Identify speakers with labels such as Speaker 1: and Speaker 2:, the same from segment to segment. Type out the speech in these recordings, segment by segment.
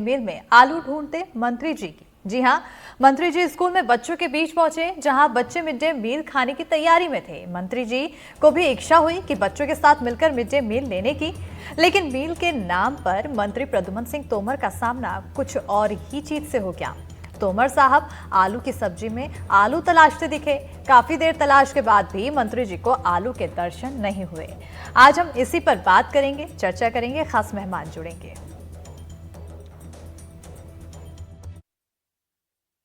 Speaker 1: मील में आलू ढूंढते मंत्री जी की। जी हां, मंत्री जी स्कूल में बच्चों के बीच पहुंचे जहां बच्चे मिड डे मील खाने की तैयारी में थे। मंत्री जी को भी इच्छा हुई कि बच्चों के साथ मिलकर मिड डे मील लेने की, लेकिन मील के नाम पर मंत्री प्रद्युम्न सिंह तोमर का सामना कुछ और ही चीज से हो गया। तोमर साहब आलू की सब्जी में आलू तलाशते दिखे। काफी देर तलाश के बाद भी मंत्री जी को आलू के दर्शन नहीं हुए। आज हम इसी पर बात करेंगे, चर्चा करेंगे, खास मेहमान जुड़ेंगे।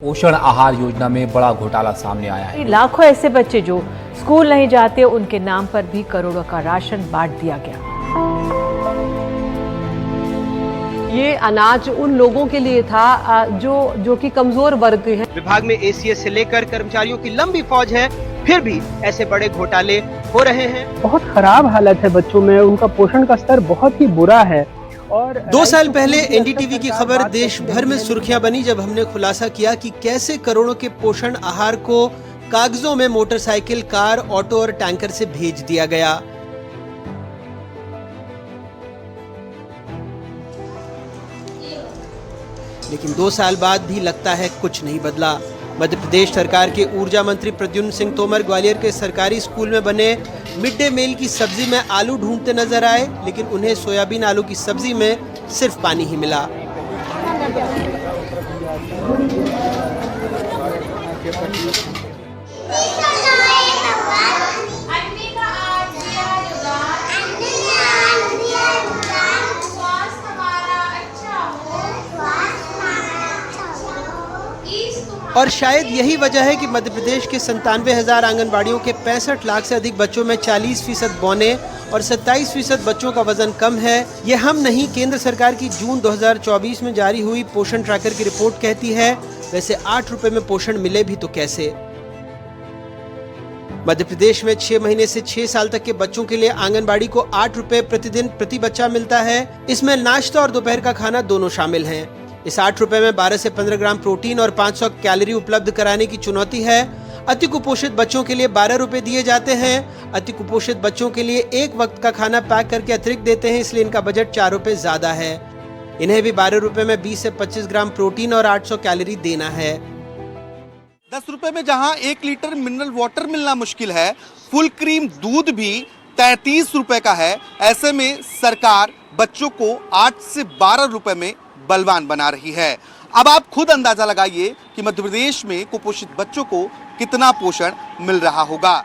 Speaker 2: पोषण आहार योजना में बड़ा घोटाला सामने आया है।
Speaker 3: लाखों ऐसे बच्चे जो स्कूल नहीं जाते, उनके नाम पर भी करोड़ों का राशन बांट दिया गया। ये अनाज उन लोगों के लिए था जो कि कमजोर वर्ग के हैं।
Speaker 4: विभाग में एसीएस से लेकर कर्मचारियों की लंबी फौज है, फिर भी ऐसे बड़े घोटाले हो रहे हैं।
Speaker 5: बहुत खराब हालत है बच्चों में, उनका पोषण का स्तर बहुत ही बुरा है। और
Speaker 4: 2 साल पहले एनडीटीवी की खबर देश भर में सुर्खियां बनी जब हमने खुलासा किया कि कैसे करोड़ों के पोषण आहार को कागजों में मोटरसाइकिल, कार, ऑटो और टैंकर से भेज दिया गया। लेकिन 2 साल बाद भी लगता है कुछ नहीं बदला। मध्य प्रदेश सरकार के ऊर्जा मंत्री प्रद्युम्न सिंह तोमर ग्वालियर के सरकारी स्कूल में बने मिड डे मील की सब्जी में आलू ढूंढते नजर आए, लेकिन उन्हें सोयाबीन आलू की सब्जी में सिर्फ पानी ही मिला। और शायद यही वजह है कि मध्य प्रदेश के 97,000 आंगनबाड़ियों के 65 लाख से अधिक बच्चों में 40% बौने और 27% बच्चों का वजन कम है। ये हम नहीं, केंद्र सरकार की जून 2024 में जारी हुई पोषण ट्रैकर की रिपोर्ट कहती है। वैसे 8 रुपए में पोषण मिले भी तो कैसे? मध्य प्रदेश में 6 महीने से 6 साल तक के बच्चों के लिए आंगनबाड़ी को 8 रुपए प्रतिदिन प्रति बच्चा मिलता है। इसमें नाश्ता और दोपहर का खाना दोनों शामिल हैं। इस 8 रुपए में 12 से 15 ग्राम प्रोटीन और 500 कैलोरी उपलब्ध कराने की चुनौती है। अति कुपोषित बच्चों के लिए 12 रुपए दिए जाते हैं। अति कुपोषित बच्चों के लिए एक वक्त का खाना पैक करके अतिरिक्त देते हैं, इसलिए इनका बजट 4 रुपए ज्यादा है। इन्हें भी 12 रुपए में 20 से 25 ग्राम प्रोटीन और 800 कैलोरी देना है।
Speaker 6: 10 रुपए में जहां 1 लीटर मिनरल वाटर मिलना मुश्किल है, फुल क्रीम दूध भी 33 रुपए का है। ऐसे में सरकार बच्चों को 8 से 12 रुपए में बलवान बना रही है। अब आप खुद अंदाजा लगाइए कि मध्य प्रदेश में कुपोषित बच्चों को कितना पोषण मिल रहा होगा।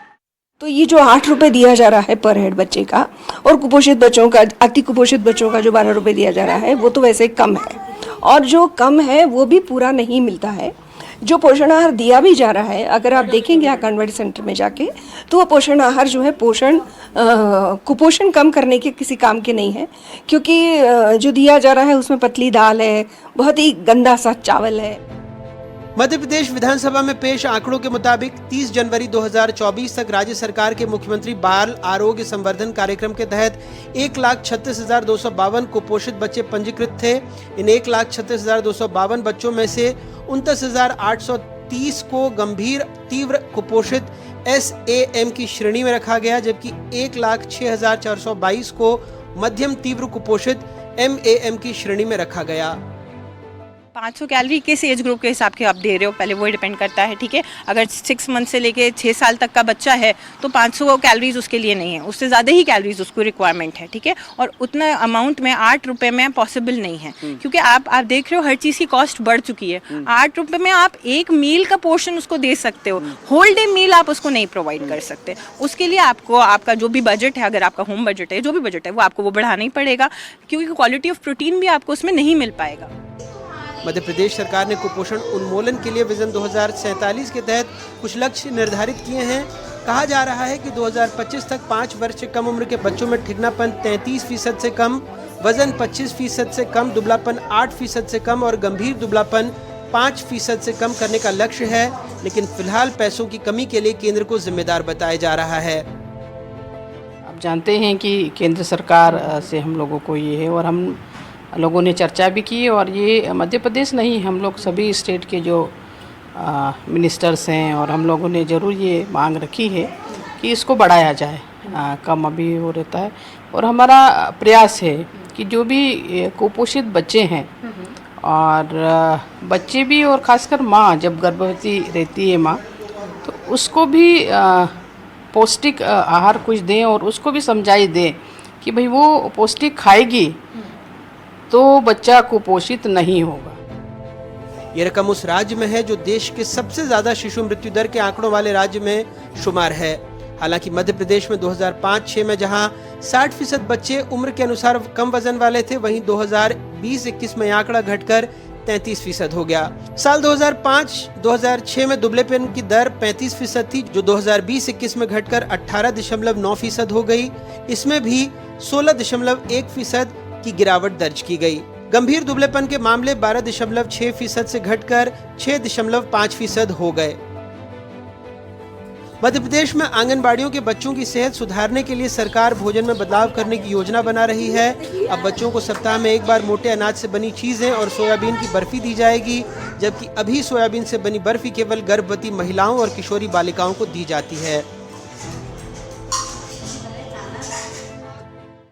Speaker 7: तो ये जो 8 रुपए दिया जा रहा है पर हेड बच्चे का, और कुपोषित बच्चों का, अति कुपोषित बच्चों का जो 12 रुपए दिया जा रहा है, वो तो वैसे कम है, और जो कम है वो भी पूरा नहीं मिलता है। जो पोषण आहार दिया भी जा रहा है, अगर आप देखेंगे आंगनबाड़ी सेंटर में जाके, तो वो पोषण आहार जो है कुपोषण कम करने के किसी काम के नहीं है, क्योंकि जो दिया जा रहा है उसमें पतली दाल है, बहुत ही गंदा सा चावल है।
Speaker 4: मध्य प्रदेश विधानसभा में पेश आंकड़ों के मुताबिक 30 जनवरी 2024 तक राज्य सरकार के मुख्यमंत्री बाल आरोग्य संवर्धन कार्यक्रम के तहत 1,36,252 कुपोषित बच्चे पंजीकृत थे। इन 1,36,252 बच्चों में से 29,830 को गंभीर तीव्र कुपोषित SAM की श्रेणी में रखा गया, जबकि 1,06,422 को मध्यम तीव्र कुपोषित MAM की श्रेणी में रखा गया।
Speaker 8: 500 कैलोरी किस एज ग्रुप के हिसाब के आप दे रहे हो, पहले वो डिपेंड करता है। ठीक है, अगर 6 मंथ से लेके 6 साल तक का बच्चा है तो 500 कैलोरीज उसके लिए नहीं है, उससे ज़्यादा ही कैलोरीज उसको रिक्वायरमेंट है। ठीक है, और उतना अमाउंट में 8 रुपये में पॉसिबल नहीं है, क्योंकि आप देख रहे हो हर चीज़ की कॉस्ट बढ़ चुकी है। 8 रुपये में आप एक मील का पोर्शन उसको दे सकते हो, होल डे मील आप उसको नहीं प्रोवाइड कर सकते। उसके लिए आपको आपका जो भी बजट है, अगर आपका होम बजट है, जो भी बजट है, वो आपको वो बढ़ाना ही पड़ेगा, क्योंकि क्वालिटी ऑफ प्रोटीन भी आपको उसमें नहीं मिल पाएगा।
Speaker 4: मध्य प्रदेश सरकार ने कुपोषण उन्मूलन के लिए विजन 2047 के तहत कुछ लक्ष्य निर्धारित किए हैं। कहा जा रहा है कि 2025 तक 5 वर्ष से कम उम्र के बच्चों में ठिगनापन 33% से कम, वजन 25% से कम, दुबलापन 8% से कम और गंभीर दुबलापन 5% से कम करने का लक्ष्य है। लेकिन फिलहाल पैसों की कमी के लिए केंद्र को जिम्मेदार बताया जा रहा है।
Speaker 9: आप जानते हैं कि केंद्र सरकार से हम लोगों को ये है, और हम लोगों ने चर्चा भी की, और ये मध्य प्रदेश नहीं, हम लोग सभी स्टेट के जो मिनिस्टर्स हैं, और हम लोगों ने ज़रूर ये मांग रखी है कि इसको बढ़ाया जाए। कम अभी हो रहता है, और हमारा प्रयास है कि जो भी कुपोषित बच्चे हैं और बच्चे भी और ख़ासकर माँ जब गर्भवती रहती है माँ तो उसको भी पौष्टिक आहार कुछ दें और उसको भी समझाई दें कि भाई वो पौष्टिक खाएगी तो बच्चा कुपोषित नहीं होगा।
Speaker 4: ये रकम उस राज्य में है जो देश के सबसे ज्यादा शिशु मृत्यु दर के आंकड़ों वाले राज्य में शुमार है। हालांकि मध्य प्रदेश में 2005-06 में जहां 60% बच्चे उम्र के अनुसार कम वजन वाले थे, वहीं 2020-21 में आंकड़ा घटकर 33% हो गया। साल 2005-2006 में दुबलेपन की दर 35% थी, जो 2020-21 में घटकर 18.9% हो गई। इसमें भी 16.1% की गिरावट दर्ज की गई। गंभीर दुबलेपन के मामले 12.6% से घटकर 6.5% हो गए। मध्य प्रदेश में आंगनबाड़ियों के बच्चों की सेहत सुधारने के लिए सरकार भोजन में बदलाव करने की योजना बना रही है। अब बच्चों को सप्ताह में एक बार मोटे अनाज से बनी चीजें और सोयाबीन की बर्फी दी जाएगी, जबकि अभी सोयाबीन से बनी बर्फी केवल गर्भवती महिलाओं और किशोरी बालिकाओं को दी जाती है।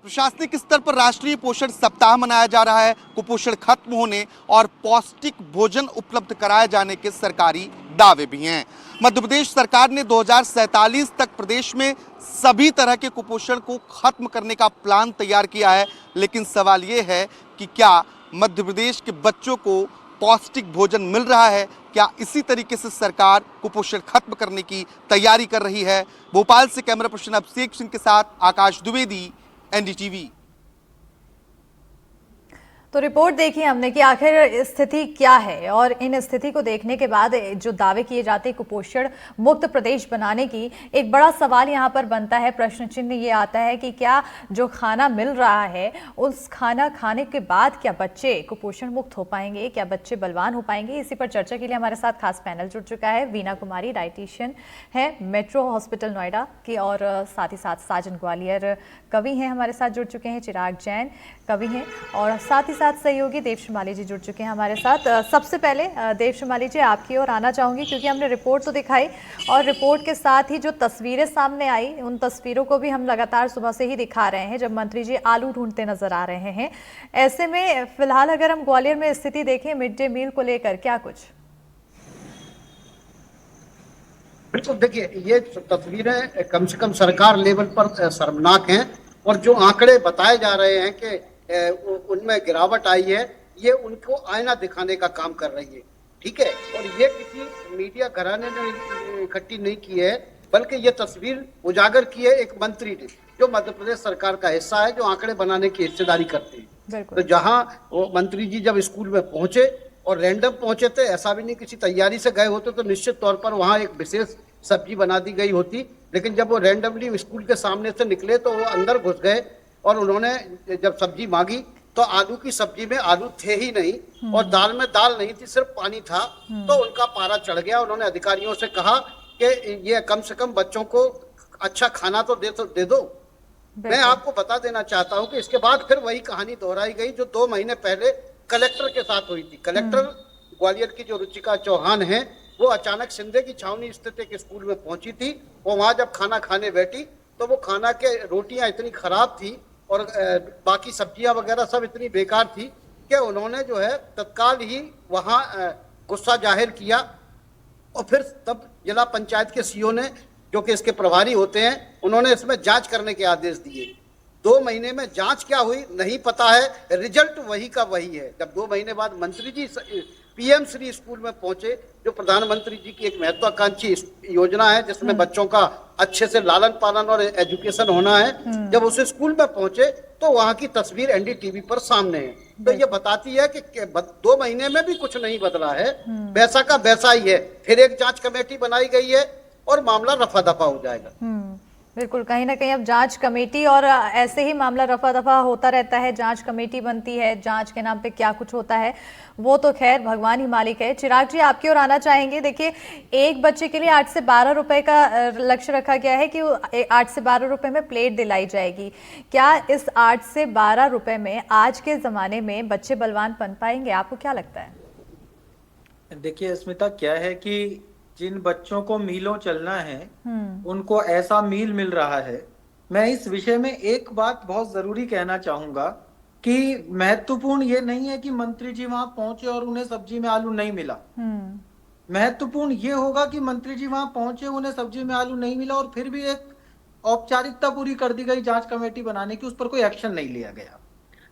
Speaker 6: प्रशासनिक स्तर पर राष्ट्रीय पोषण सप्ताह मनाया जा रहा है। कुपोषण खत्म होने और पौष्टिक भोजन उपलब्ध कराए जाने के सरकारी दावे भी हैं। मध्य प्रदेश सरकार ने 2047 तक प्रदेश में सभी तरह के कुपोषण को खत्म करने का प्लान तैयार किया है, लेकिन सवाल ये है कि क्या मध्य प्रदेश के बच्चों को पौष्टिक भोजन मिल रहा है? क्या इसी तरीके से सरकार कुपोषण खत्म करने की तैयारी कर रही है? भोपाल से कैमरा पर्सन अभिषेक सिंह के साथ आकाश द्विवेदी, एनडीटीवी।
Speaker 1: तो रिपोर्ट देखी हमने कि आखिर स्थिति क्या है, और इन स्थिति को देखने के बाद जो दावे किए जाते हैं कुपोषण मुक्त प्रदेश बनाने की, एक बड़ा सवाल यहाँ पर बनता है, प्रश्न चिन्ह ये आता है कि क्या जो खाना मिल रहा है उस खाना खाने के बाद क्या बच्चे कुपोषण मुक्त हो पाएंगे, क्या बच्चे बलवान हो पाएंगे? इसी पर चर्चा के लिए हमारे साथ खास पैनल जुड़ चुका है। वीना कुमारी डाइटिशियन है मेट्रो हॉस्पिटल नोएडा की, और साथ ही साथ साजन ग्वालियर कवि हैं हमारे साथ जुड़ चुके हैं, चिराग जैन कवि हैं, और साथ ही साथ सहयोगी देव श्रीमाली जी जुड़ चुके हैं हमारे साथ। सबसे पहले देव श्रीमाली जी आपकी ओर आना चाहूंगी, क्योंकि हमने रिपोर्ट तो दिखाई और रिपोर्ट के साथ ही जो तस्वीरें सामने आई उन तस्वीरों को भी हम लगातार सुबह से ही दिखा रहे हैं, जब मंत्री जी आलू ढूंढते नजर आ रहे हैं। ऐसे में फिलहाल अगर हम ग्वालियर में स्थिति देखें मिड डे मील को लेकर, क्या कुछ?
Speaker 10: बिल्कुल, देखिए ये तस्वीरें कम से कम सरकार लेवल पर शर्मनाक हैं, और जो आंकड़े बताए जा रहे हैं कि उनमें गिरावट आई है, ये उनको आईना दिखाने का काम कर रही है। ठीक है, और ये किसी मीडिया घराने ने इकट्ठी नहीं की है, बल्कि ये तस्वीर उजागर की है एक मंत्री ने, जो मध्य प्रदेश सरकार का हिस्सा है, जो आंकड़े बनाने की हिस्सेदारी करते हैं। तो जहां वो मंत्री जी जब स्कूल में पहुंचे और रैंडम पहुंचे थे, ऐसा भी नहीं किसी तैयारी से गए होते, तो निश्चित तौर पर वहां एक विशेष सब्जी बना दी गई होती। लेकिन जब वो रैंडमली स्कूल के सामने से निकले तो वो अंदर घुस गए, और उन्होंने जब सब्जी मांगी तो आलू की सब्जी में आलू थे ही नहीं, और दाल में दाल नहीं थी, सिर्फ पानी था। तो उनका पारा चढ़ गया। उन्होंने अधिकारियों से कहा कि ये कम से कम बच्चों को अच्छा खाना तो दे दो। मैं आपको बता देना चाहता हूं कि इसके बाद फिर वही कहानी दोहराई गई जो 2 महीने पहले कलेक्टर के साथ हुई थी। कलेक्टर ग्वालियर की जो रुचिका चौहान है, वो अचानक सिंधे की छावनी स्थित एक स्कूल में पहुंची थी। वो वहां जब खाना खाने बैठी तो वो खाना के रोटियां इतनी खराब थी और बाकी सब्जियां वगैरह सब इतनी बेकार थी कि उन्होंने जो है तत्काल ही वहां गुस्सा जाहिर किया, और फिर तब जिला पंचायत के सीओ ने, जो कि इसके प्रभारी होते हैं, उन्होंने इसमें जांच करने के आदेश दिए। 2 महीने में जांच क्या हुई नहीं पता है, रिजल्ट वही का वही है। जब 2 महीने बाद मंत्री जी पीएम श्री स्कूल में पहुंचे, जो प्रधानमंत्री जी की एक महत्वाकांक्षी योजना है जिसमें बच्चों का अच्छे से लालन पालन और एजुकेशन होना है, जब उस स्कूल में पहुंचे तो वहां की तस्वीर एनडीटीवी पर सामने है। तो ये बताती है कि 2 महीने में भी कुछ नहीं बदला है, वैसा का वैसा ही है। फिर एक जांच कमेटी बनाई गई है और मामला रफा दफा हो जाएगा।
Speaker 1: बिल्कुल, कहीं ना कहीं अब जांच कमेटी, और ऐसे ही मामला रफा दफा होता रहता है, जांच कमेटी बनती है, जांच के नाम पे क्या कुछ होता है वो तो खैर भगवान ही मालिक है। चिराग जी आपकी ओर आना चाहेंगे। देखिए, एक बच्चे के लिए 8 से 12 रुपए का लक्ष्य रखा गया है कि 8 से 12 रुपए में प्लेट दिलाई जाएगी। क्या इस 8 से 12 रुपए में आज के जमाने में बच्चे बलवान बन पाएंगे? आपको क्या लगता है?
Speaker 11: देखिए स्मिता, क्या है कि जिन बच्चों को मीलों चलना है उनको ऐसा मील मिल रहा है। मैं इस विषय में एक बात बहुत जरूरी कहना चाहूंगा कि महत्वपूर्ण ये नहीं है कि मंत्री जी वहां पहुंचे और उन्हें सब्जी में आलू नहीं मिला। महत्वपूर्ण ये होगा कि मंत्री जी वहां पहुंचे, उन्हें सब्जी में आलू नहीं मिला और फिर भी एक औपचारिकता पूरी कर दी गई जांच कमेटी बनाने की, उस पर कोई एक्शन नहीं लिया गया।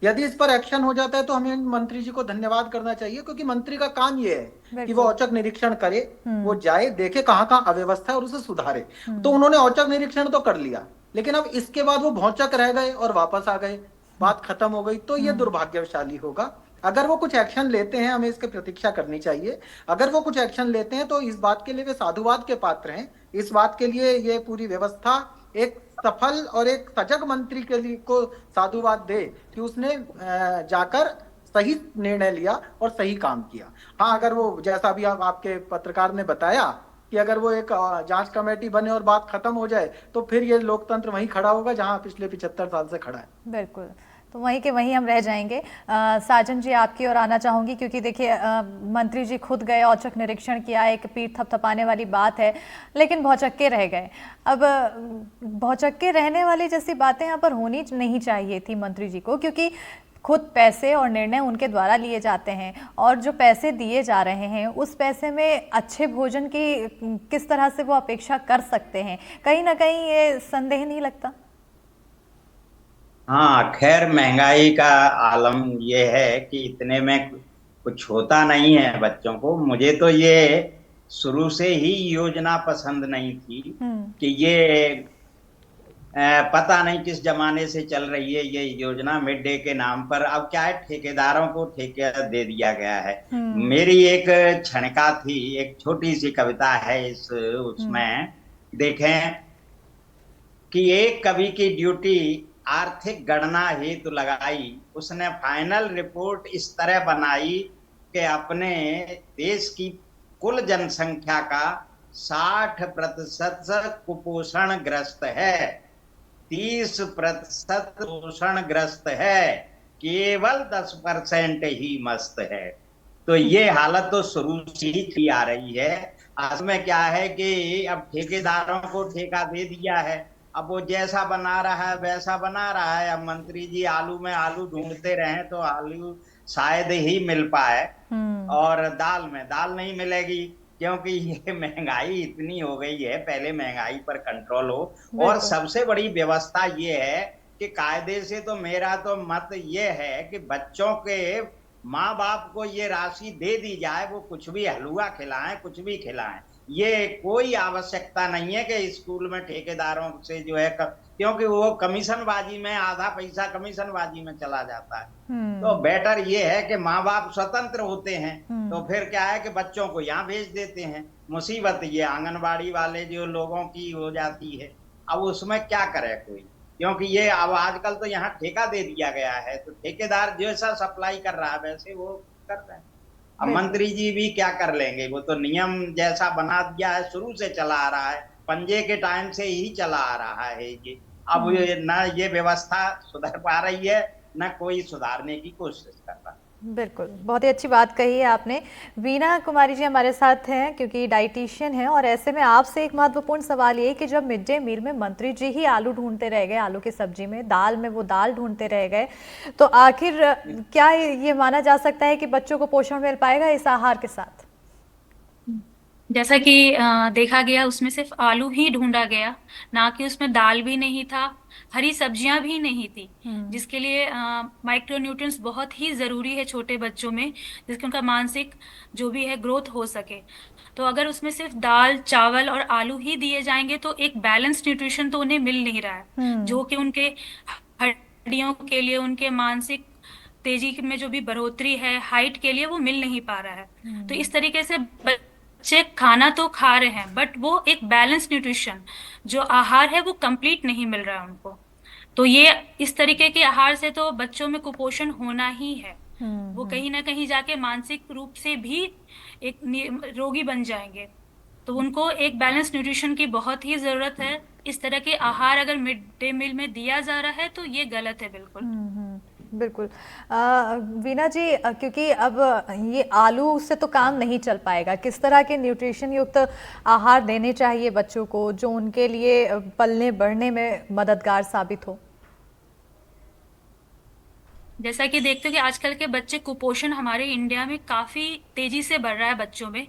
Speaker 11: यदि इस पर एक्शन हो जाता है तो हमें मंत्री जी को धन्यवाद करना चाहिए, क्योंकि मंत्री का काम ये है कि वो औचक निरीक्षण करे, वो जाए, देखे कहाँ कहाँ अव्यवस्था है और उसे सुधारे। तो उन्होंने औचक निरीक्षण तो कर लिया, लेकिन अब इसके बाद वो भौचक रह गए और वापस आ गए, बात खत्म हो गई। तो ये दुर्भाग्यशाली होगा। अगर वो कुछ एक्शन लेते हैं, हमें इसकी प्रतीक्षा करनी चाहिए। अगर वो कुछ एक्शन लेते हैं तो इस बात के लिए वे साधुवाद के पात्र हैं। इस बात के लिए ये पूरी व्यवस्था एक सफल और एक सजग मंत्री के लिए को साधुवाद दे कि उसने जाकर सही निर्णय लिया और सही काम किया। हाँ, अगर वो जैसा भी आपके पत्रकार ने बताया कि अगर वो एक जांच कमेटी बने और बात खत्म हो जाए तो फिर ये लोकतंत्र वहीं खड़ा होगा जहां पिछले 75 साल से खड़ा है।
Speaker 1: बिल्कुल, तो वहीं के वहीं हम रह जाएंगे। साजन जी, आपकी ओर आना चाहूंगी, क्योंकि देखिए मंत्री जी खुद गए, औचक निरीक्षण किया, एक पीठ थपथपाने वाली बात है, लेकिन भौचक्के रह गए। अब भौचक्के रहने वाली जैसी बातें यहाँ पर होनी नहीं चाहिए थी मंत्री जी को, क्योंकि खुद पैसे और निर्णय उनके द्वारा लिए जाते हैं और जो पैसे दिए जा रहे हैं उस पैसे में अच्छे भोजन की किस तरह से वो अपेक्षा कर सकते हैं? कहीं ना कहीं ये संदेह नहीं लगता?
Speaker 12: हाँ, खैर महंगाई का आलम ये है कि इतने में कुछ होता नहीं है बच्चों को। मुझे तो ये शुरू से ही योजना पसंद नहीं थी कि ये पता नहीं किस जमाने से चल रही है ये योजना मिड डे के नाम पर। अब क्या है, ठेकेदारों को ठेका दे दिया गया है। मेरी एक क्षणिका थी, एक छोटी सी कविता है उसमें देखें कि एक कवि की ड्यूटी आर्थिक गणना हेतु लगाई, उसने फाइनल रिपोर्ट इस तरह बनाई कि अपने देश की कुल जनसंख्या का 60% कुपोषण ग्रस्त है, 30% पोषण ग्रस्त है, केवल 10% ही मस्त है। तो ये हालत तो शुरू से ही आ रही है। असमें क्या है कि अब ठेकेदारों को ठेका दे दिया है, अब वो जैसा बना रहा है वैसा बना रहा है। अब मंत्री जी आलू में आलू ढूंढते रहे तो आलू शायद ही मिल पाए, और दाल में दाल नहीं मिलेगी, क्योंकि ये महंगाई इतनी हो गई है। पहले महंगाई पर कंट्रोल हो, और सबसे बड़ी व्यवस्था ये है कि कायदे से तो मेरा तो मत ये है कि बच्चों के माँ बाप को ये राशि दे दी जाए, वो कुछ भी हलवा खिलाएं, कुछ भी खिलाएं। ये कोई आवश्यकता नहीं है कि स्कूल में ठेकेदारों से जो है, क्योंकि वो कमीशनबाजी में, आधा पैसा कमीशनबाजी में चला जाता है। तो बेटर ये है कि माँ बाप स्वतंत्र होते हैं, तो फिर क्या है कि बच्चों को यहाँ भेज देते हैं। मुसीबत ये आंगनबाड़ी वाले जो लोगों की हो जाती है, अब उसमें क्या करे कोई, क्योंकि ये अब आजकल तो यहाँ ठेका दे दिया गया है, तो ठेकेदार जैसा सप्लाई कर रहा है वैसे वो कर रहे हैं। अब मंत्री जी भी क्या कर लेंगे, वो तो नियम जैसा बना दिया है, शुरू से चला आ रहा है, पंजे के टाइम से ही चला आ रहा है ये। अब ना ये व्यवस्था सुधर पा रही है, ना कोई सुधारने की कोशिश कर रहा है।
Speaker 1: बिल्कुल, बहुत ही अच्छी बात कही है आपने। वीना कुमारी जी हमारे साथ हैं, क्योंकि डाइटिशियन हैं, और ऐसे में आपसे एक महत्वपूर्ण सवाल ये कि जब मिड डे मील में मंत्री जी ही आलू ढूंढते रह गए, आलू की सब्जी में, दाल में वो दाल ढूंढते रह गए, तो आखिर क्या ये माना जा सकता है कि बच्चों को पोषण मिल पाएगा इस आहार के साथ?
Speaker 13: जैसा कि देखा गया, उसमें सिर्फ आलू ही ढूंढा गया, ना कि उसमें दाल भी नहीं था, हरी सब्जियां भी नहीं थी, जिसके लिए माइक्रोन्यूट्रिएंट्स बहुत ही ज़रूरी है छोटे बच्चों में, जिसके उनका मानसिक जो भी है ग्रोथ हो सके। तो अगर उसमें सिर्फ दाल, चावल और आलू ही दिए जाएंगे तो एक बैलेंस्ड न्यूट्रिशन तो उन्हें मिल नहीं रहा है, जो कि उनके हड्डियों के लिए, उनके मानसिक तेजी में जो भी बढ़ोतरी है, हाइट के लिए वो मिल नहीं पा रहा है। तो इस तरीके से बच्चे खाना तो खा रहे हैं, बट वो एक बैलेंस न्यूट्रिशन जो आहार है वो कंप्लीट नहीं मिल रहा है उनको। तो ये इस तरीके के आहार से तो बच्चों में कुपोषण होना ही है। वो कहीं ना कहीं जाके मानसिक रूप से भी एक रोगी बन जाएंगे। तो उनको एक बैलेंस न्यूट्रिशन की बहुत ही जरूरत है। इस तरह के आहार अगर मिड डे मील में दिया जा रहा है तो ये गलत है बिल्कुल।
Speaker 1: बिल्कुल। वीना जी, क्योंकि अब ये आलू से तो काम नहीं चल पाएगा, किस तरह के न्यूट्रिशन युक्त आहार देने चाहिए बच्चों को जो उनके लिए पलने बढ़ने में मददगार साबित हो?
Speaker 13: जैसा कि देखते हो कि आजकल के बच्चे कुपोषण हमारे इंडिया में काफी तेजी से बढ़ रहा है बच्चों में।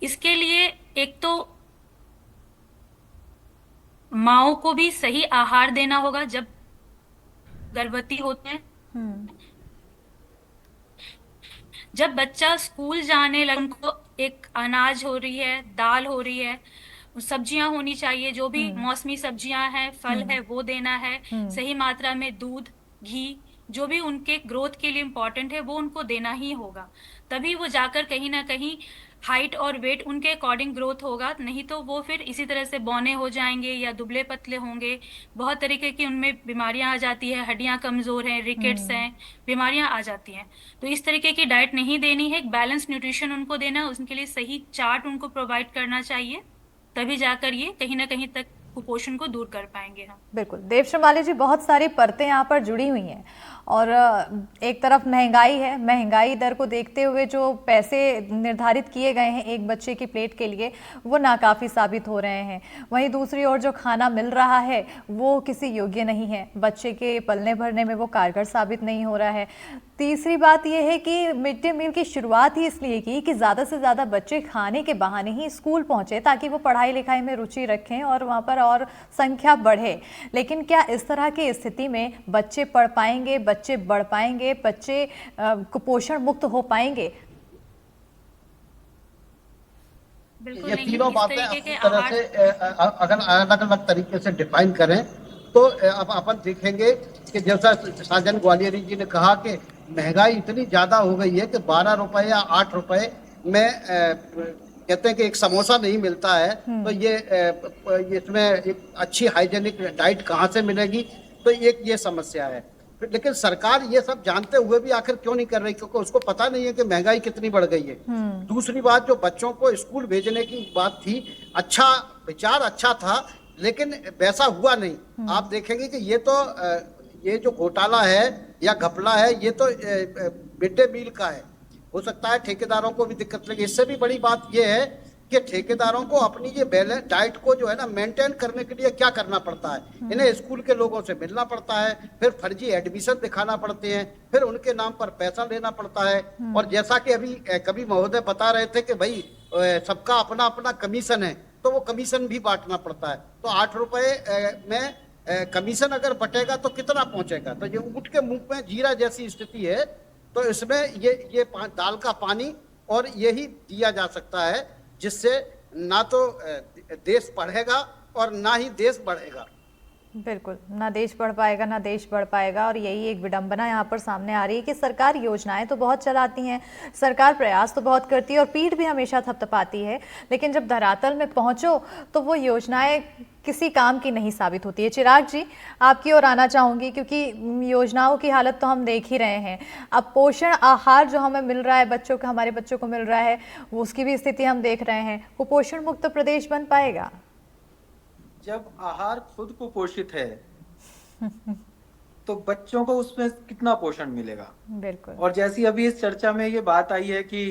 Speaker 13: इसके लिए एक तो माओ को भी सही आहार देना होगा जब गर्भवती होते हैं। जब बच्चा स्कूल जाने लगे उनको एक अनाज हो रही है, दाल हो रही है, सब्जियां होनी चाहिए, जो भी मौसमी सब्जियां हैं, फल है, वो देना है। सही मात्रा में दूध, घी, जो भी उनके ग्रोथ के लिए इम्पोर्टेंट है वो उनको देना ही होगा। तभी वो जाकर कहीं ना कहीं हाइट और वेट उनके अकॉर्डिंग ग्रोथ होगा, नहीं तो वो फिर इसी तरह से बौने हो जाएंगे या दुबले पतले होंगे। बहुत तरीके की उनमें बीमारियां आ जाती है, हड्डियां कमजोर हैं, रिकेट्स हैं, बीमारियां आ जाती हैं। तो इस तरीके की डाइट नहीं देनी है, एक बैलेंस न्यूट्रिशन उनको देना है, उनके लिए सही चार्ट उनको प्रोवाइड करना चाहिए, तभी जाकर ये कहीं ना कहीं तक कुपोषण को दूर कर पाएंगे हम।
Speaker 1: बिल्कुल देव श्रीमाली जी, बहुत सारी परतें यहाँ पर जुड़ी हुई हैं और एक तरफ महंगाई है, महंगाई दर को देखते हुए जो पैसे निर्धारित किए गए हैं एक बच्चे की प्लेट के लिए वो नाकाफ़ी साबित हो रहे हैं। वहीं दूसरी ओर जो खाना मिल रहा है वो किसी योग्य नहीं है, बच्चे के पलने भरने में वो कारगर साबित नहीं हो रहा है। तीसरी बात यह है कि मिड डे मील की शुरुआत ही इसलिए की कि ज़्यादा से ज़्यादा बच्चे खाने के बहाने ही स्कूल पहुँचे ताकि वो पढ़ाई लिखाई में रुचि रखें और वहाँ पर और संख्या बढ़े। लेकिन क्या इस तरह की स्थिति में बच्चे पढ़ पाएंगे, बच्चे बढ़ पाएंगे, बच्चे कुपोषण मुक्त हो पाएंगे?
Speaker 10: ये तीनों बातें अपनी तरह से अगर अलग अलग तरीके से डिफाइन करें तो अब अपन देखेंगे कि जैसा साजन ग्वालियरी जी ने कहा कि महंगाई इतनी ज्यादा हो गई है कि 12 रुपए या 8 रुपए में कहते हैं कि एक समोसा नहीं मिलता है। तो ये इसमें एक अच्छी हाइजेनिक डाइट कहाँ से मिलेगी, तो एक ये समस्या है। लेकिन सरकार ये सब जानते हुए भी आखिर क्यों नहीं कर रही, क्योंकि उसको पता नहीं है कि महंगाई कितनी बढ़ गई है। दूसरी बात, जो बच्चों को स्कूल भेजने की बात थी, अच्छा विचार अच्छा था लेकिन वैसा हुआ नहीं। आप देखेंगे कि ये जो घोटाला है या घपला है ये तो मिड डे मील का है। हो सकता है ठेकेदारों को भी दिक्कत लगे। इससे भी बड़ी बात ये है कि ठेकेदारों को अपनी ये बैलेंस डाइट को जो है ना मेंटेन करने के लिए क्या करना पड़ता है, इन्हें स्कूल के लोगों से मिलना पड़ता है, फिर फर्जी एडमिशन दिखाना पड़ते हैं, फिर उनके नाम पर पैसा लेना पड़ता है। और जैसा कि अभी कभी महोदय बता रहे थे कि भाई सबका अपना अपना कमीशन है, तो वो कमीशन भी बांटना पड़ता है। तो 8 रुपए में कमीशन अगर बटेगा तो कितना पहुंचेगा, तो ये ऊँट के मुंह में जीरा जैसी स्थिति है। तो इसमें ये दाल का पानी और यही दिया जा सकता है जिससे ना तो देश बढ़ेगा और ना ही देश बढ़ेगा।
Speaker 1: बिल्कुल, ना देश बढ़ पाएगा ना देश बढ़ पाएगा। और यही एक विडंबना यहाँ पर सामने आ रही है कि सरकार योजनाएं तो बहुत चलाती हैं, सरकार प्रयास तो बहुत करती है और पीठ भी हमेशा थपथपाती है, लेकिन जब धरातल में पहुँचो तो वो योजनाएं किसी काम की नहीं साबित होती है। चिराग जी, आपकी ओर आना चाहूँगी क्योंकि योजनाओं की हालत तो हम देख ही रहे हैं। अब पोषण आहार जो हमें मिल रहा है बच्चों को, हमारे बच्चों को मिल रहा है, उसकी भी स्थिति हम देख रहे हैं। कुपोषण मुक्त प्रदेश बन पाएगा?
Speaker 11: जब आहार खुद कुपोषित है तो बच्चों को उसमें कितना पोषण मिलेगा?
Speaker 1: बिल्कुल।
Speaker 11: और जैसी अभी इस चर्चा में ये बात आई है कि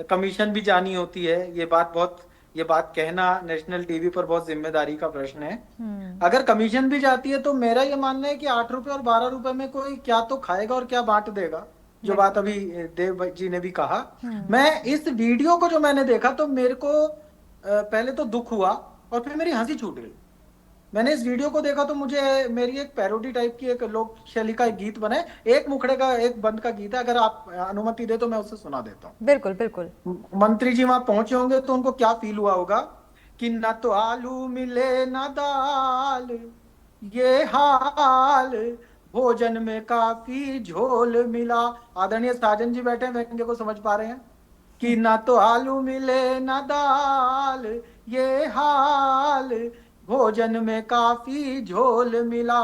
Speaker 11: कमीशन भी जानी होती है, ये बात कहना नेशनल टीवी पर बहुत जिम्मेदारी का प्रश्न है। अगर कमीशन भी जाती है तो मेरा ये मानना है कि 8 रुपए और 12 रुपए में कोई क्या तो खाएगा और क्या बांट देगा, जो बात अभी देव जी ने भी कहा। मैं इस वीडियो को जो मैंने देखा तो मेरे को पहले तो दुख हुआ और फिर मेरी हंसी छूट गई। मैंने इस वीडियो को देखा तो मुझे मेरी एक पैरोडी टाइप की एक लोक शैली का एक गीत बना है, एक मुखड़े का एक बंद का गीत है, अगर आप अनुमति दे तो मैं उससे सुना देता हूँ।
Speaker 1: बिल्कुल बिल्कुल।
Speaker 11: मंत्री जी वहां पहुंचे होंगे तो उनको क्या फील हुआ होगा कि ना तो आलू मिले ना दाल, ये हाल भोजन में काफी झोल मिला। आदरणीय साजन जी बैठे व्यंग्य को समझ पा रहे हैं कि ना तो आलू मिले ना दाल, ये हाल भोजन में काफी झोल मिला।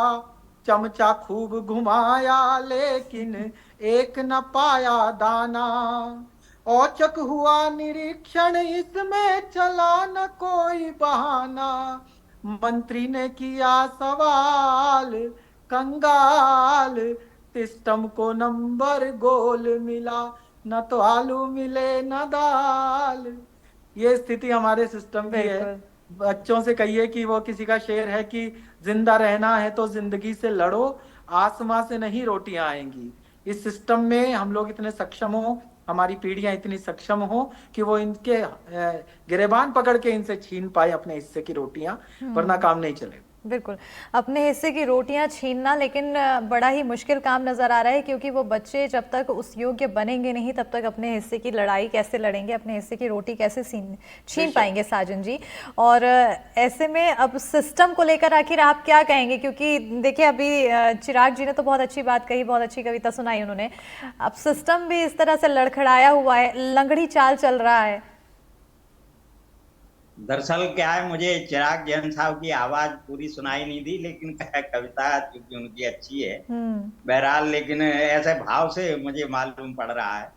Speaker 11: चमचा खूब घुमाया लेकिन एक न पाया दाना, औचक हुआ निरीक्षण इसमें चला न कोई बहाना। मंत्री ने किया सवाल कंगाल, सिस्टम को नंबर गोल मिला, न तो आलू मिले न दाल। ये स्थिति हमारे सिस्टम की है। बच्चों से कहिए कि वो किसी का शेर है कि जिंदा रहना है तो जिंदगी से लड़ो, आसमां से नहीं रोटियां आएंगी। इस सिस्टम में हम लोग इतने सक्षम हो, हमारी पीढ़ियां इतनी सक्षम हो कि वो इनके गिरेबान पकड़ के इनसे छीन पाए अपने हिस्से की रोटियां, वरना काम नहीं चलेगा।
Speaker 1: बिल्कुल, अपने हिस्से की रोटियां छीनना, लेकिन बड़ा ही मुश्किल काम नज़र आ रहा है, क्योंकि वो बच्चे जब तक उस योग्य बनेंगे नहीं तब तक अपने हिस्से की लड़ाई कैसे लड़ेंगे, अपने हिस्से की रोटी कैसे छीन पाएंगे साजन जी। और ऐसे में अब सिस्टम को लेकर आखिर आप क्या कहेंगे, क्योंकि देखिए अभी चिराग जी ने तो बहुत अच्छी बात कही, बहुत अच्छी कविता सुनाई उन्होंने, अब सिस्टम भी इस तरह से लड़खड़ाया हुआ है, लंगड़ी चाल चल रहा है।
Speaker 12: दरअसल क्या है, मुझे चिराग जैन साहब की आवाज पूरी सुनाई नहीं दी, लेकिन कविता क्योंकि उनकी अच्छी है बहरहाल, लेकिन ऐसे भाव से मुझे मालूम पड़ रहा है।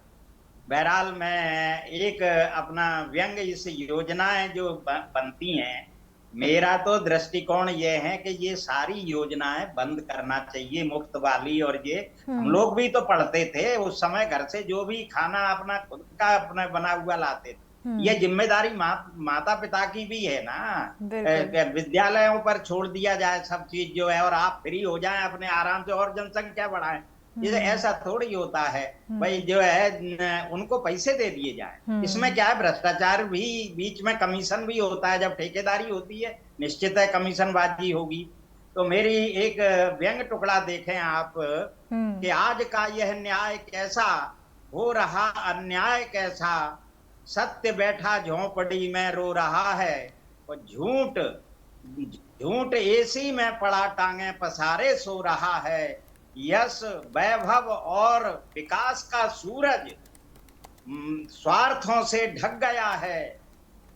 Speaker 12: बहरहाल मैं एक अपना व्यंग, इस योजनाएं जो बनती हैं, मेरा तो दृष्टिकोण ये है कि ये सारी योजनाएं बंद करना चाहिए, मुफ्त वाली। और ये हम लोग भी तो पढ़ते थे उस समय, घर से जो भी खाना अपना खुद का अपना बना हुआ लाते थे। ये जिम्मेदारी माता पिता की भी है ना, विद्यालयों पर छोड़ दिया जाए सब चीज जो है, और आप फ्री हो जाएं अपने आराम से और जनसंख्या बढ़ाएं। ये ऐसा थोड़ी होता है भाई, जो है उनको पैसे दे दिए जाए। इसमें क्या है, भ्रष्टाचार भी, बीच में कमीशन भी होता है, जब ठेकेदारी होती है निश्चित है कमीशनबाजी होगी। तो मेरी एक व्यंग टुकड़ा देखें आप कि आज का यह न्याय कैसा, हो रहा अन्याय कैसा, सत्य बैठा झोंपड़ी में रो रहा है, और झूठ झूठ एसी में पड़ा टांगे पसारे सो रहा है। यश वैभव और विकास का सूरज स्वार्थों से ढक गया है,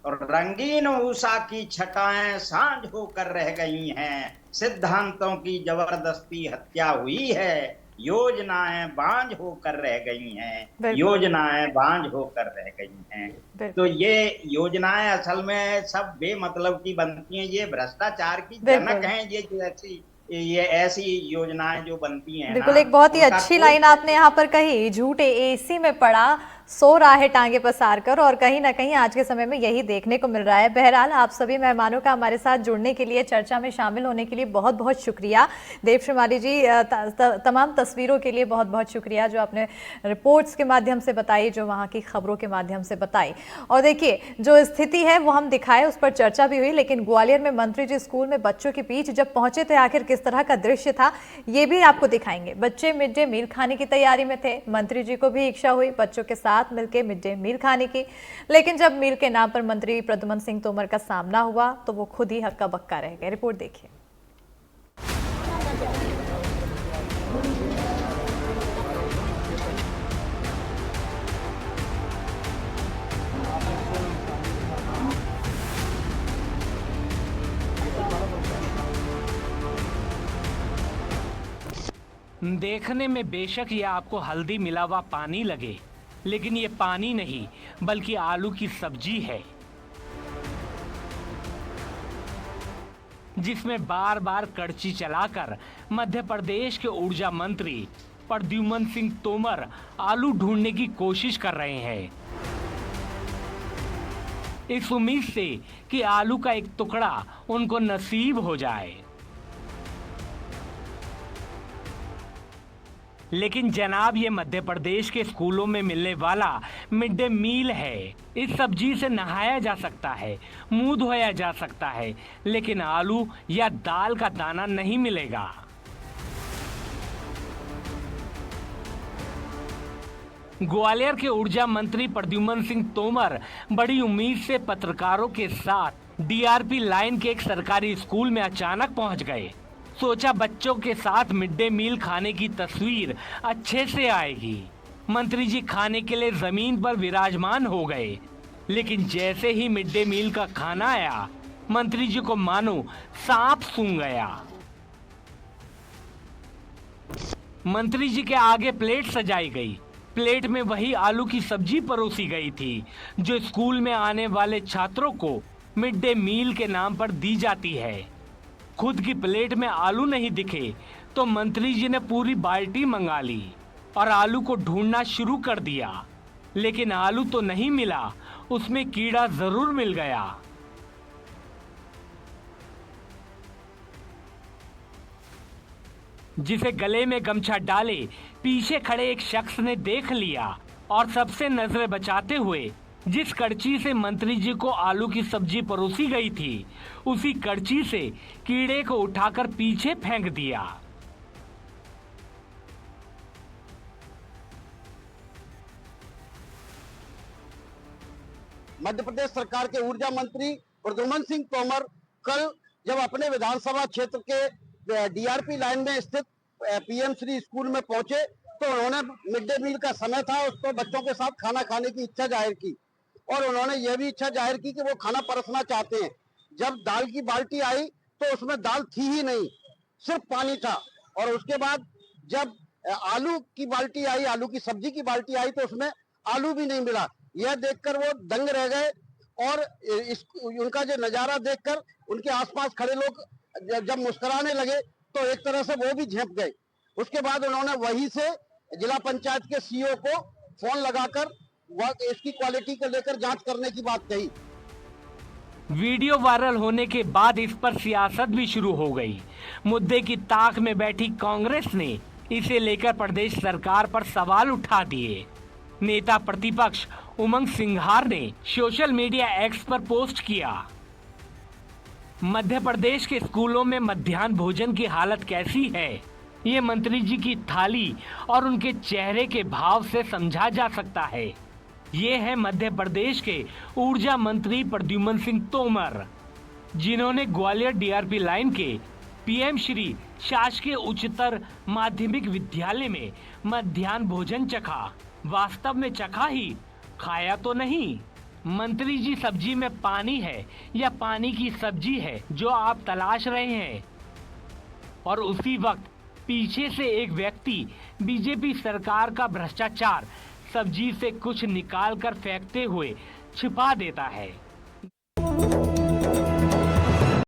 Speaker 12: और रंगीन उषा की छटाएं सांझ होकर रह गई हैं। सिद्धांतों की जबरदस्ती हत्या हुई है, योजनाएं बांझ होकर रह गई हैं, योजनाएं बांझ होकर रह गई हैं। तो ये योजनाएं असल में सब बेमतलब की बनती हैं, ये भ्रष्टाचार की जनक हैं। ये ऐसी योजनाएं जो बनती हैं,
Speaker 1: बिल्कुल एक बहुत ही अच्छी लाइन आपने यहाँ पर कही, झूठे एसी में पड़ा सो रहा है टांगे पसार कर, और कहीं ना कहीं आज के समय में यही देखने को मिल रहा है। बहरहाल आप सभी मेहमानों का हमारे साथ जुड़ने के लिए, चर्चा में शामिल होने के लिए बहुत बहुत शुक्रिया। देव श्रीमाली जी, तमाम तस्वीरों के लिए बहुत बहुत शुक्रिया जो आपने रिपोर्ट्स के माध्यम से बताई, जो वहाँ की खबरों के माध्यम से बताई। और देखिए जो स्थिति है वो हम दिखाए, उस पर चर्चा भी हुई, लेकिन ग्वालियर में मंत्री जी स्कूल में बच्चों के बीच जब पहुंचे थे, आखिर किस तरह का दृश्य था ये भी आपको दिखाएंगे। बच्चे मिड डे मील खाने की तैयारी में थे, मंत्री जी को भी इच्छा हुई बच्चों के साथ मिलकर मिड डे मील खाने की, लेकिन जब मील के नाम पर मंत्री प्रद्युमन सिंह तोमर का सामना हुआ तो वो खुद ही हक्का बक्का रह गए। रिपोर्ट देखिए।
Speaker 14: देखने में बेशक ये आपको हल्दी मिला हुआ पानी लगे, लेकिन ये पानी नहीं बल्कि आलू की सब्जी है, जिसमें बार बार कड़ची चलाकर मध्य प्रदेश के ऊर्जा मंत्री प्रद्युमन सिंह तोमर आलू ढूंढने की कोशिश कर रहे हैं, इस उम्मीद से कि आलू का एक टुकड़ा उनको नसीब हो जाए। लेकिन जनाब, ये मध्य प्रदेश के स्कूलों में मिलने वाला मिड डे मील है। इस सब्जी से नहाया जा सकता है, मुंह धोया जा सकता है, लेकिन आलू या दाल का दाना नहीं मिलेगा। ग्वालियर के ऊर्जा मंत्री प्रद्युमन सिंह तोमर बड़ी उम्मीद से पत्रकारों के साथ डीआरपी लाइन के एक सरकारी स्कूल में अचानक पहुंच गए। सोचा बच्चों के साथ मिड डे मील खाने की तस्वीर अच्छे से आएगी। मंत्री जी खाने के लिए जमीन पर विराजमान हो गए, लेकिन जैसे ही मिड डे मील का खाना आया, मंत्री जी को मानो सांप सूंघ गया। मंत्री जी के आगे प्लेट सजाई गई। प्लेट में वही आलू की सब्जी परोसी गई थी जो स्कूल में आने वाले छात्रों को मिड डे मील के नाम पर दी जाती है। खुद की प्लेट में आलू नहीं दिखे तो मंत्री जी ने पूरी बाल्टी मंगा ली और आलू को ढूंढना शुरू कर दिया, लेकिन आलू तो नहीं मिला, उसमें कीड़ा जरूर मिल गया। जिसे गले में गमछा डाले पीछे खड़े एक शख्स ने देख लिया और सबसे नजरें बचाते हुए जिस कड़ची से मंत्री जी को आलू की सब्जी परोसी गई थी, उसी कड़ची से कीड़े को उठाकर पीछे फेंक दिया।
Speaker 10: मध्य प्रदेश सरकार के ऊर्जा मंत्री प्रद्युम्न सिंह तोमर कल जब अपने विधानसभा क्षेत्र के डीआरपी लाइन में स्थित पीएम श्री स्कूल में पहुंचे तो उन्होंने मिड डे मील का समय था, उस पर बच्चों के साथ खाना खाने की इच्छा जाहिर की और उन्होंने यह भी इच्छा जाहिर की कि वो खाना परसना चाहते हैं। जब दाल की बाल्टी आई तो उसमें दाल थी ही नहीं, सिर्फ पानी था। और उसके बाद जब आलू की बाल्टी आई, आलू की सब्जी की बाल्टी आई तो उसमें आलू भी नहीं मिला। यह देखकर वो दंग रह गए और उनका जो नजारा देखकर उनके आसपास खड़े लोग जब मुस्कुराने लगे तो एक तरह से वो भी झेंप गए। उसके बाद उन्होंने वहीं से जिला पंचायत के सीईओ को फोन लगाकर इसकी क्वालिटी को लेकर जांच करने की बात कही।
Speaker 14: वीडियो वायरल होने के बाद इस पर सियासत भी शुरू हो गई। मुद्दे की ताक में बैठी कांग्रेस ने इसे लेकर प्रदेश सरकार पर सवाल उठा दिए। नेता प्रतिपक्ष उमंग सिंघार ने सोशल मीडिया एक्स पर पोस्ट किया, मध्य प्रदेश के स्कूलों में मध्याह्न भोजन की हालत कैसी है, ये मंत्री जी की थाली और उनके चेहरे के भाव से समझा जा सकता है। ये है मध्य प्रदेश के ऊर्जा मंत्री प्रद्युम्न सिंह तोमर, जिन्होंने ग्वालियर डीआरपी लाइन के पीएम श्री शासकीय उच्चतर माध्यमिक विद्यालय में मध्याह्न भोजन चखा। वास्तव में चखा ही, खाया तो नहीं। मंत्री जी, सब्जी में पानी है या पानी की सब्जी है जो आप तलाश रहे हैं? और उसी वक्त पीछे से एक व्यक्ति बीजेपी सरकार का भ्रष्टाचार सब्जी से कुछ निकाल कर फेंकते हुए छिपा देता है।